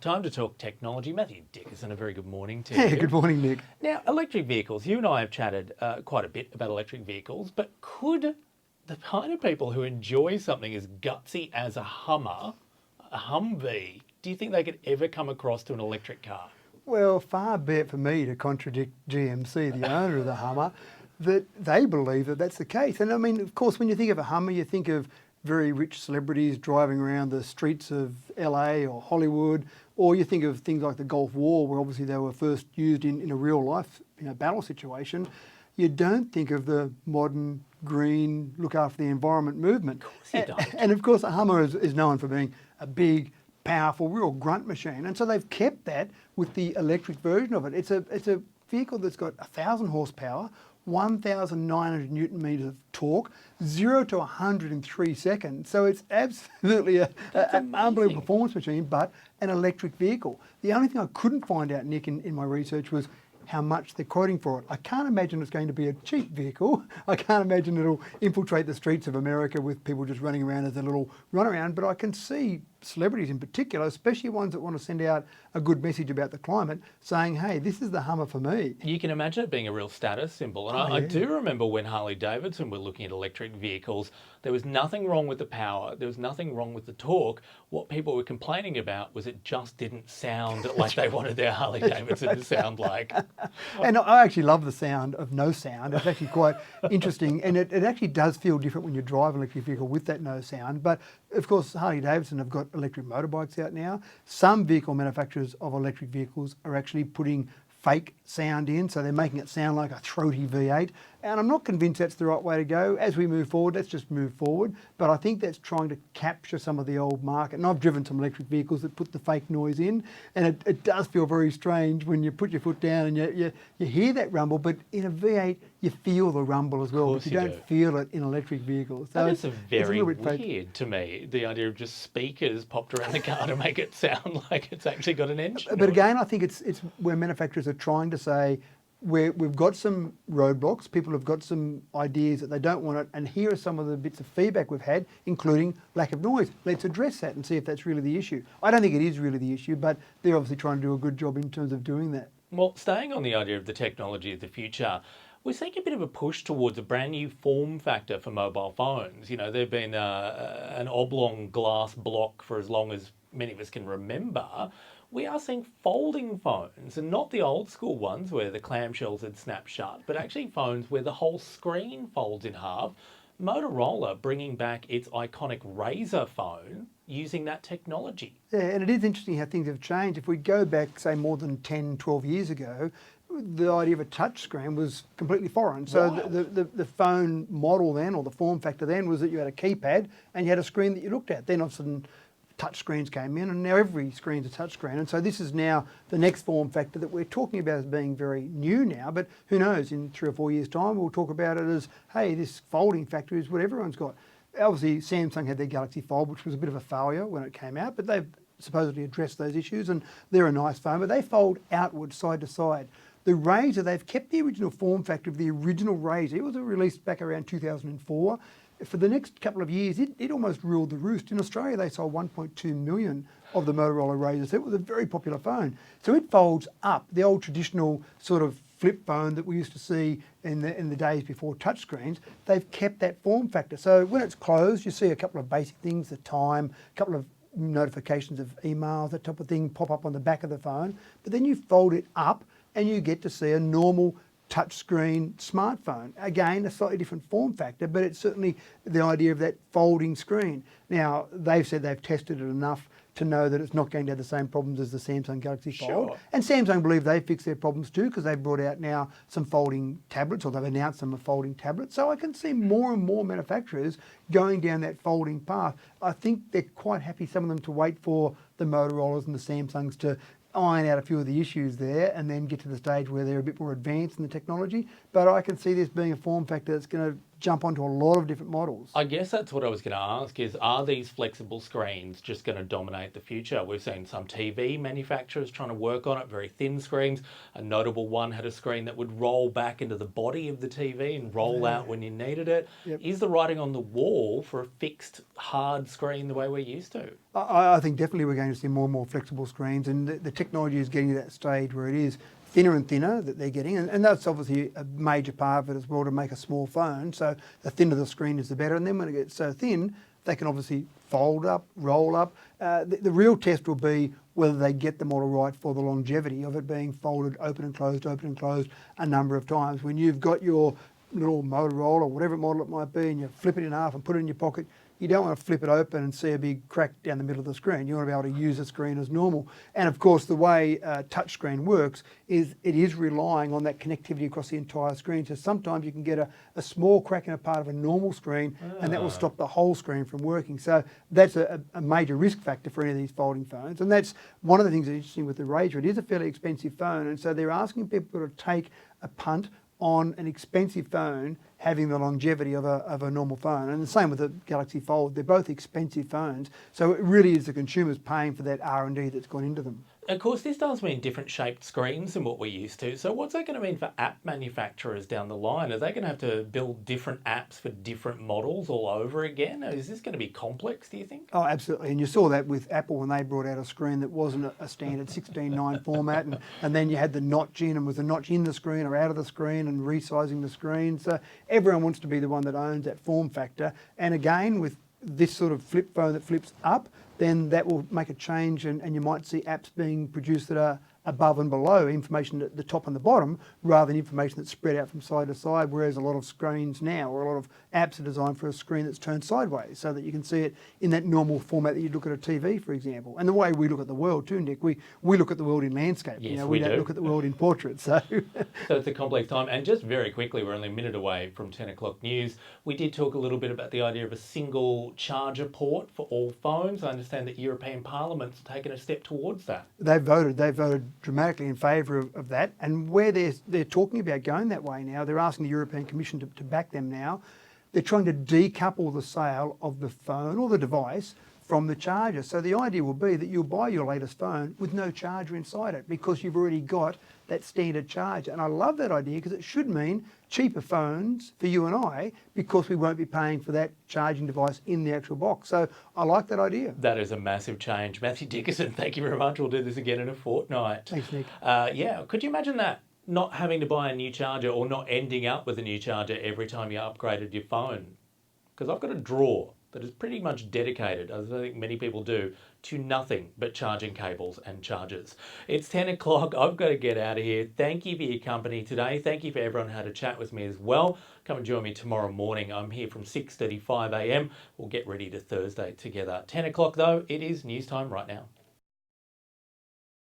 Time to talk technology. Mathew Dickerson, a very good morning to Yeah, you. good morning, Nick. Now, electric vehicles. You and I have chatted quite a bit about electric vehicles, but could the kind of people who enjoy something as gutsy as a Hummer, a Humvee, do you think they could ever come across to an electric car? Well, far be it for me to contradict GMC, the owner of the Hummer, that they believe that that's the case. And I mean, of course, when you think of a Hummer, you think of very rich celebrities driving around the streets of LA or Hollywood, or you think of things like the Gulf War, where obviously they were first used in a real life battle situation. You don't think of the modern, green, look after the environment movement. Of course you don't. And of course, a Hummer is known for being a big, powerful, real grunt machine. And so they've kept that with the electric version of it. It's a vehicle that's got 1,000 horsepower, 1,900 Newton meters of torque, 0 to 100 in 3 seconds. So it's absolutely an unbelievable performance machine, but an electric vehicle. The only thing I couldn't find out, Nick, in my research was how much they're quoting for it. I can't imagine it's going to be a cheap vehicle. I can't imagine it'll infiltrate the streets of America with people just running around as a little runaround, but I can see celebrities in particular, especially ones that want to send out a good message about the climate, saying, hey, this is the Hummer for me. You can imagine it being a real status symbol. And I do remember when Harley Davidson were looking at electric vehicles, there was nothing wrong with the power, there was nothing wrong with the torque. What people were complaining about was it just didn't sound like they wanted their Harley Davidson to sound like. And I actually love the sound of no sound. It's actually quite interesting, and it actually does feel different when you drive an electric vehicle with that no sound. But of course, Harley Davidson have got electric motorbikes out now. Some vehicle manufacturers of electric vehicles are actually putting fake sound in, so they're making it sound like a throaty V8. And I'm not convinced that's the right way to go. As we move forward, let's just move forward. But I think that's trying to capture some of the old market. And I've driven some electric vehicles that put the fake noise in, and it does feel very strange when you put your foot down and you hear that rumble, but in a V8, you feel the rumble as well, but you don't feel it in electric vehicles. So that is very weird to me, the idea of just speakers popped around the car to make it sound like it's actually got an engine. But again, I think it's where manufacturers are trying to say, we've got some roadblocks, people have got some ideas that they don't want it, and here are some of the bits of feedback we've had, including lack of noise. Let's address that and see if that's really the issue. I don't think it is really the issue, but they're obviously trying to do a good job in terms of doing that. Well, staying on the idea of the technology of the future, we're seeing a bit of a push towards a brand new form factor for mobile phones. You know, they've been an oblong glass block for as long as many of us can remember. We are seeing folding phones, and not the old school ones where the clamshells had snapped shut, but actually phones where the whole screen folds in half. Motorola bringing back its iconic Razr phone using that technology. Yeah, and it is interesting how things have changed. If we go back, say, more than 10, 12 years ago, the idea of a touch screen was completely foreign. So the phone model then, or the form factor then, was that you had a keypad and you had a screen that you looked at. Then all of a sudden, touch screens came in, and now every screen's a touch screen. And so this is now the next form factor that we're talking about as being very new now, but who knows, in 3 or 4 years' time, we'll talk about it as, hey, this folding factor is what everyone's got. Obviously, Samsung had their Galaxy Fold, which was a bit of a failure when it came out, but they've supposedly addressed those issues, and they're a nice phone, but they fold outwards, side to side. The Razr, they've kept the original form factor of the original Razr. It was released back around 2004. For the next couple of years, it almost ruled the roost. In Australia, they sold 1.2 million of the Motorola Razr, so it was a very popular phone. So it folds up, the old traditional sort of flip phone that we used to see in the days before touchscreens. They've kept that form factor. So when it's closed, you see a couple of basic things, the time, a couple of notifications of emails, that type of thing pop up on the back of the phone. But then you fold it up and you get to see a normal touchscreen smartphone. Again, a slightly different form factor, but it's certainly the idea of that folding screen. Now, they've said they've tested it enough to know that it's not going to have the same problems as the Samsung Galaxy Fold. Sure. And Samsung believe they've fixed their problems too, because they've brought out now some folding tablets, or they've announced some folding tablets. So I can see more and more manufacturers going down that folding path. I think they're quite happy, some of them, to wait for the Motorola's and the Samsungs to iron out a few of the issues there and then get to the stage where they're a bit more advanced in the technology. But I can see this being a form factor that's going to jump onto a lot of different models. I guess that's what I was going to ask is, are these flexible screens just going to dominate the future? We've seen some TV manufacturers trying to work on it, very thin screens. A notable one had a screen that would roll back into the body of the TV and roll out when you needed it. Yep. Is the writing on the wall for a fixed hard screen the way we're used to? I think definitely we're going to see more and more flexible screens, and the technology is getting to that stage where it is thinner and thinner that they're getting, and that's obviously a major part of it as well, to make a small phone. So the thinner the screen is, the better. And then when it gets so thin, they can obviously fold up, roll up. The real test will be whether they get the model right for the longevity of it being folded open and closed a number of times. When you've got your little Motorola or whatever model it might be, and you flip it in half and put it in your pocket, you don't want to flip it open and see a big crack down the middle of the screen. You want to be able to use the screen as normal. And of course, the way touchscreen works is it is relying on that connectivity across the entire screen. So sometimes you can get a small crack in a part of a normal screen, and that will stop the whole screen from working. So that's a major risk factor for any of these folding phones. And that's one of the things that's interesting with the Razr. It is a fairly expensive phone, and so they're asking people to take a punt on an expensive phone having the longevity of a normal phone. And the same with the Galaxy Fold. They're both expensive phones, so it really is the consumers paying for that R&D that's gone into them. Of course, this does mean different shaped screens than what we're used to. So what's that going to mean for app manufacturers down the line? Are they going to have to build different apps for different models all over again? Is this going to be complex, do you think? Oh, absolutely. And you saw that with Apple when they brought out a screen that wasn't a standard 16:9 format, and then you had the notch in, and was the notch in the screen or out of the screen, and resizing the screen. So everyone wants to be the one that owns that form factor. And again, with this sort of flip phone that flips up, then that will make a change, and you might see apps being produced that are above and below, information at the top and the bottom, rather than information that's spread out from side to side, whereas a lot of screens now, or a lot of apps, are designed for a screen that's turned sideways so that you can see it in that normal format that you look at a TV, for example. And the way we look at the world too, Nick, we look at the world in landscape. Yes, we don't look at the world in portrait. So it's a complex time. And just very quickly, we're only a minute away from 10 o'clock news. We did talk a little bit about the idea of a single charger port for all phones. I understand that European Parliament's taken a step towards that. They've voted dramatically in favour of that, and where they're talking about going that way now, they're asking the European Commission to back them now. They're trying to decouple the sale of the phone or the device from the charger. So the idea will be that you'll buy your latest phone with no charger inside it because you've already got that standard charger. And I love that idea because it should mean cheaper phones for you and I, because we won't be paying for that charging device in the actual box. So I like that idea. That is a massive change. Mathew Dickerson, thank you very much. We'll do this again in a fortnight. Thanks, Nick. Yeah, could you imagine that? Not having to buy a new charger, or not ending up with a new charger every time you upgraded your phone. Because I've got a drawer that is pretty much dedicated, as I think many people do, to nothing but charging cables and chargers. It's 10 o'clock. I've got to get out of here. Thank you for your company today. Thank you for everyone who had a chat with me as well. Come and join me tomorrow morning. I'm here from 6:35 a.m. We'll get ready to Thursday together. 10 o'clock though, it is news time right now.